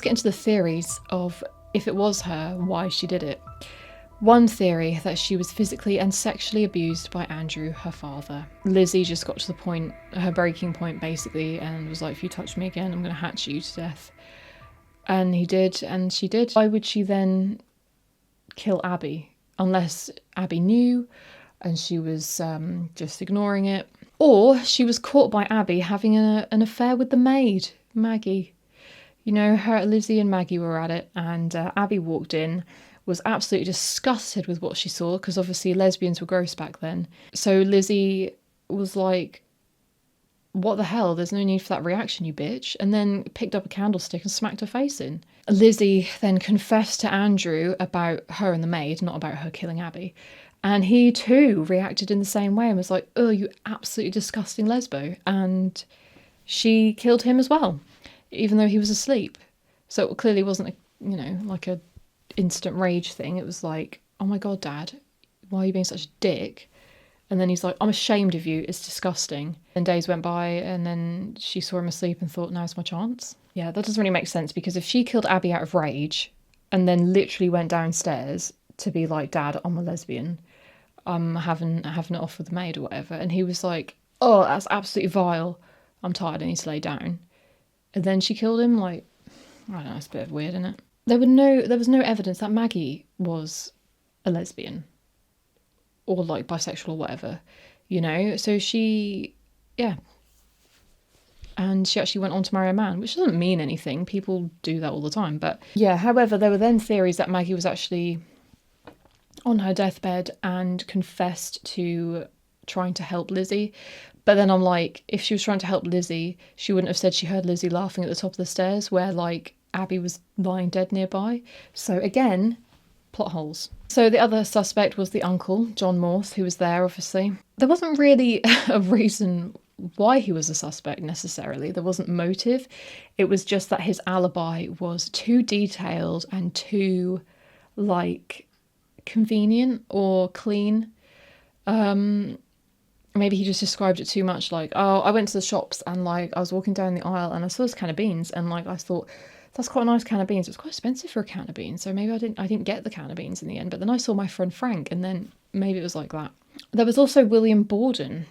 get into the theories of if it was her, why she did it. One theory, that she was physically and sexually abused by Andrew, her father. Lizzie just got to the point, her breaking point basically, and was like, if you touch me again, I'm going to hatch you to death. And he did, and she did. Why would she then kill Abby? Unless Abby knew and she was just ignoring it. Or she was caught by Abby having an affair with the maid, Maggie. You know, Lizzie and Maggie were at it, and Abby walked in, was absolutely disgusted with what she saw, because obviously lesbians were gross back then. So Lizzie was like, what the hell? There's no need for that reaction, you bitch. And then picked up a candlestick and smacked her face in. Lizzie then confessed to Andrew about her and the maid, not about her killing Abby. And he too reacted in the same way and was like, oh, you absolutely disgusting lesbo. And she killed him as well, even though he was asleep. So it clearly wasn't, like a instant rage thing. It was like, oh my God, Dad, why are you being such a dick? And then he's like, I'm ashamed of you. It's disgusting. And days went by and then she saw him asleep and thought, now's my chance. Yeah, that doesn't really make sense, because if she killed Abby out of rage and then literally went downstairs to be like, Dad, I'm a lesbian, I'm having it off with the maid or whatever. And he was like, oh, that's absolutely vile. I'm tired, I need to lay down. And then she killed him. Like, I don't know, it's a bit weird, isn't it? There was no evidence that Maggie was a lesbian or like bisexual or whatever, so she, yeah. And she actually went on to marry a man, which doesn't mean anything. People do that all the time. But yeah, however, there were then theories that Maggie was actually on her deathbed and confessed to trying to help Lizzie. But then I'm like, if she was trying to help Lizzie, she wouldn't have said she heard Lizzie laughing at the top of the stairs where like Abby was lying dead nearby. So again, plot holes. So the other suspect was the uncle, John Morse, who was there, obviously. There wasn't really a reason why he was a suspect necessarily. There wasn't motive. It was just that his alibi was too detailed and too, like, convenient or clean. Maybe he just described it too much, like, oh, I went to the shops and like I was walking down the aisle and I saw this can of beans and like I thought, that's quite a nice can of beans. It was quite expensive for a can of beans, so maybe I didn't get the can of beans in the end. But then I saw my friend Frank, and then maybe it was like that. There was also William Borden.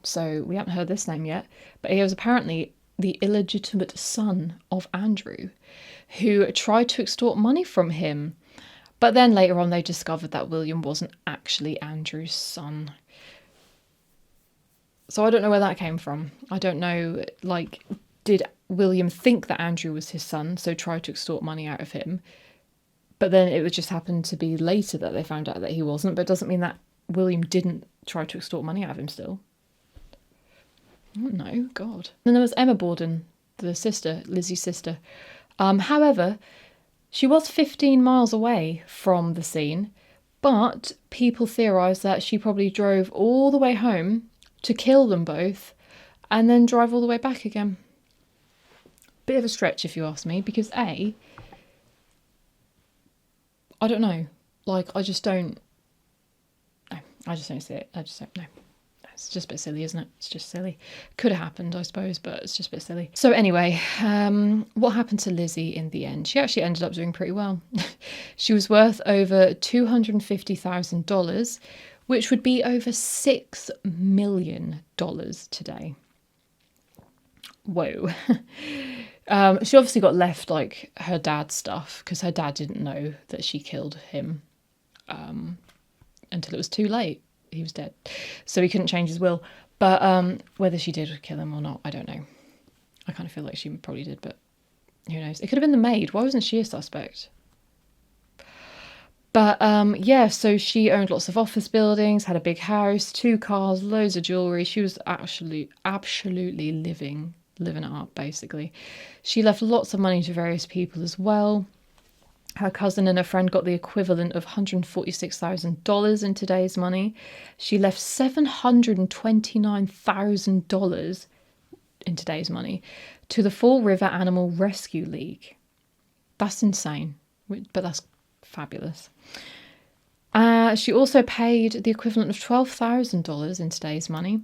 So we haven't heard this name yet, but he was apparently the illegitimate son of Andrew, who tried to extort money from him. But then later on they discovered that William wasn't actually Andrew's son. So I don't know where that came from. I don't know, like, did William think that Andrew was his son, so tried to extort money out of him? But then it would just happen to be later that they found out that he wasn't, but it doesn't mean that William didn't try to extort money out of him still. Oh no, God. Then there was Emma Borden, the sister, Lizzie's sister. However, she was 15 miles away from the scene, but people theorise that she probably drove all the way home to kill them both and then drive all the way back again. Bit of a stretch if you ask me, because I don't know. Like, I just don't see it. I just don't know. It's just a bit silly, isn't it? It's just silly. Could have happened, I suppose, but it's just a bit silly. So anyway, what happened to Lizzie in the end? She actually ended up doing pretty well. She was worth over $250,000, which would be over $6 million today. Whoa. She obviously got left like her dad's stuff, because her dad didn't know that she killed him until it was too late. He was dead, so he couldn't change his will. But whether she did kill him or not, I don't know. I kind of feel like she probably did, but who knows? It could have been the maid. Why wasn't she a suspect? But yeah, so she owned lots of office buildings, had a big house, 2 cars, loads of jewellery. She was absolutely living it up, basically. She left lots of money to various people as well. Her cousin and her friend got the equivalent of $146,000 in today's money. She left $729,000 in today's money to the Fall River Animal Rescue League. That's insane, but that's fabulous. She also paid the equivalent of $12,000 in today's money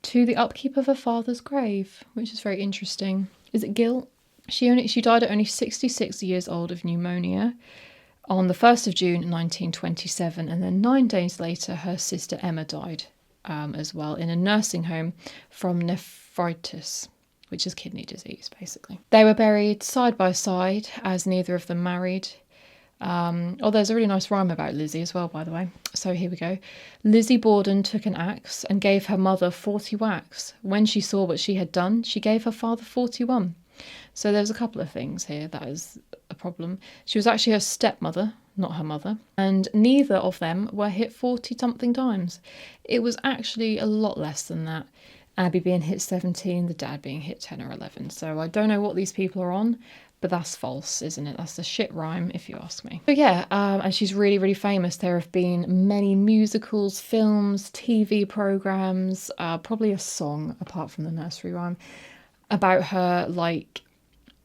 to the upkeep of her father's grave, which is very interesting. Is it guilt? She died at only 66 years old of pneumonia on the 1st of June 1927, and then 9 days later her sister Emma died as well in a nursing home from nephritis, which is kidney disease basically. They were buried side by side as neither of them married. There's a really nice rhyme about Lizzie as well, by the way. So here we go. Lizzie Borden took an axe and gave her mother 40 whacks. When she saw what she had done, she gave her father 41. So there's a couple of things here that is a problem. She was actually her stepmother, not her mother, and neither of them were hit 40-something times. It was actually a lot less than that. Abby being hit 17, the dad being hit 10 or 11. So I don't know what these people are on, but that's false, isn't it? That's a shit rhyme, if you ask me. So yeah, and she's really, really famous. There have been many musicals, films, TV programmes, probably a song, apart from the nursery rhyme, about her. Like,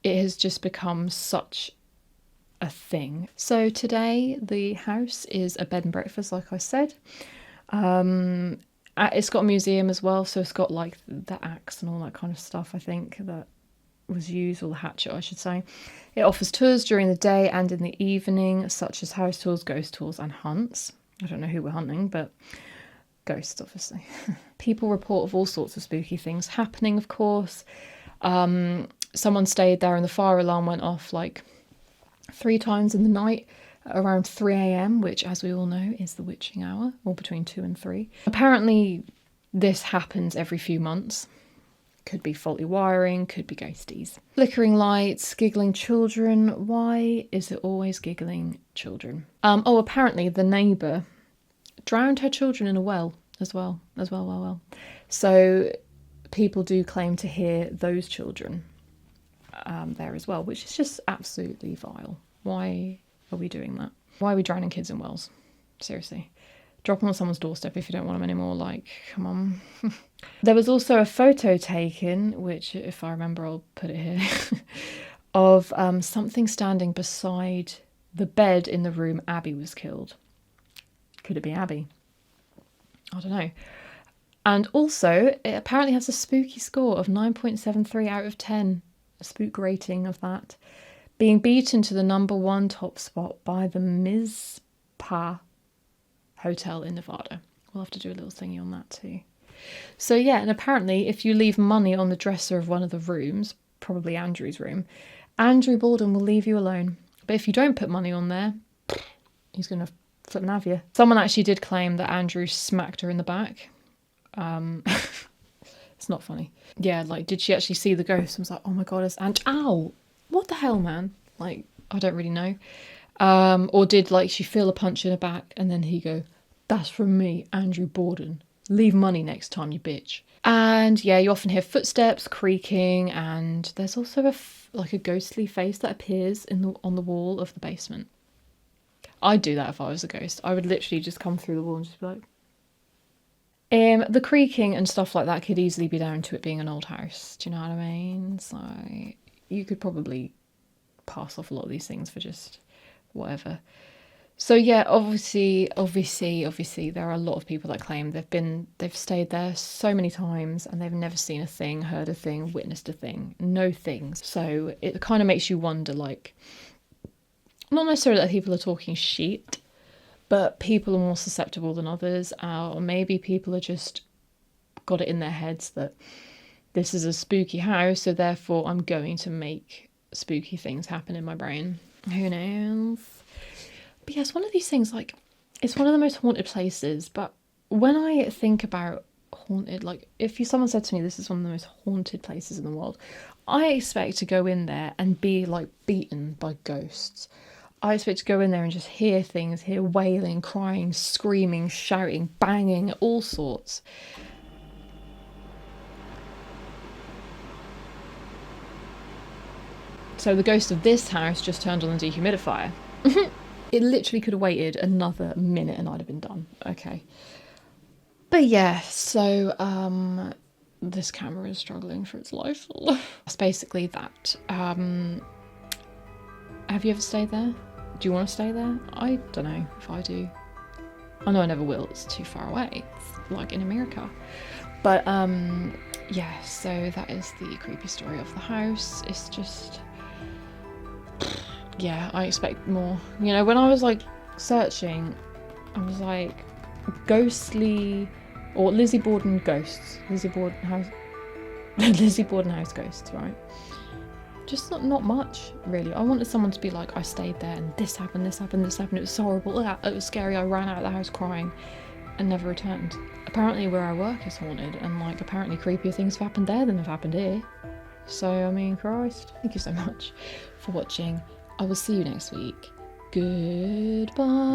it has just become such a thing. So today, the house is a bed and breakfast, like I said. It's got a museum as well, so it's got like the axe and all that kind of stuff, I think, that was used, or the hatchet I should say. It offers tours during the day and in the evening, such as house tours, ghost tours and hunts. I don't know who we're hunting, but ghosts obviously. People report of all sorts of spooky things happening, of course. Someone stayed there and the fire alarm went off like 3 times in the night around 3 a.m, which, as we all know, is the witching hour, or between 2 and 3. Apparently this happens every few months. Could be faulty wiring, could be ghosties. Flickering lights, giggling children. Why is it always giggling children? Apparently the neighbour drowned her children in a well as well. So people do claim to hear those children there as well, which is just absolutely vile. Why are we doing that? Why are we drowning kids in wells? Seriously. Drop them on someone's doorstep if you don't want them anymore. Like, come on. There was also a photo taken, which, if I remember, I'll put it here, of something standing beside the bed in the room Abby was killed. Could it be Abby? I don't know. And also, it apparently has a spooky score of 9.73 out of 10. A spook rating of that. Being beaten to the #1 top spot by the Mizpah Hotel in Nevada. We'll have to do a little thingy on that too. So yeah, and apparently if you leave money on the dresser of one of the rooms, probably Andrew's room, Andrew Borden will leave you alone. But if you don't put money on there, he's going to flip and have you. Someone actually did claim that Andrew smacked her in the back. It's not funny. Yeah, like, did she actually see the ghost? I was like, oh my god, it's ow! What the hell, man? Like, I don't really know. Or did, like, she feel a punch in her back and then he go, that's from me, Andrew Borden. Leave money next time, you bitch. And yeah, you often hear footsteps, creaking, and there's also a ghostly face that appears on the wall of the basement. I'd do that if I was a ghost. I would literally just come through the wall and just be like... the creaking and stuff like that could easily be down to it being an old house. Do you know what I mean? So you could probably pass off a lot of these things for just whatever. So yeah, obviously there are a lot of people that claim they've stayed there so many times and they've never seen a thing, heard a thing, witnessed a thing, no things. So it kind of makes you wonder, like, not necessarily that people are talking shit, but people are more susceptible than others, or maybe people are just got it in their heads that this is a spooky house, so therefore I'm going to make spooky things happen in my brain. Who knows? But yeah, it's one of these things, like, it's one of the most haunted places, but when I think about haunted, like, if someone said to me this is one of the most haunted places in the world, I expect to go in there and be, like, beaten by ghosts. I expect to go in there and just hear things, hear wailing, crying, screaming, shouting, banging, all sorts. So the ghost of this house just turned on the dehumidifier. It literally could have waited another minute and I'd have been done. Okay. But yeah, so this camera is struggling for its life. That's basically that. Have you ever stayed there? Do you want to stay there? I don't know if I do. I know I never will. It's too far away. It's like in America. But yeah, so that is the creepy story of the house. It's just yeah, I expect more. You know, when I was like searching, I was like, ghostly or Lizzie Borden ghosts. Lizzie Borden house Lizzie Borden house ghosts, right? Just not much, really. I wanted someone to be like, I stayed there and this happened, this happened, this happened. It was so horrible. It was scary. I ran out of the house crying and never returned. Apparently where I work is haunted, and like apparently creepier things have happened there than have happened here. So I mean, Christ. Thank you so much for watching. I will see you next week. Goodbye.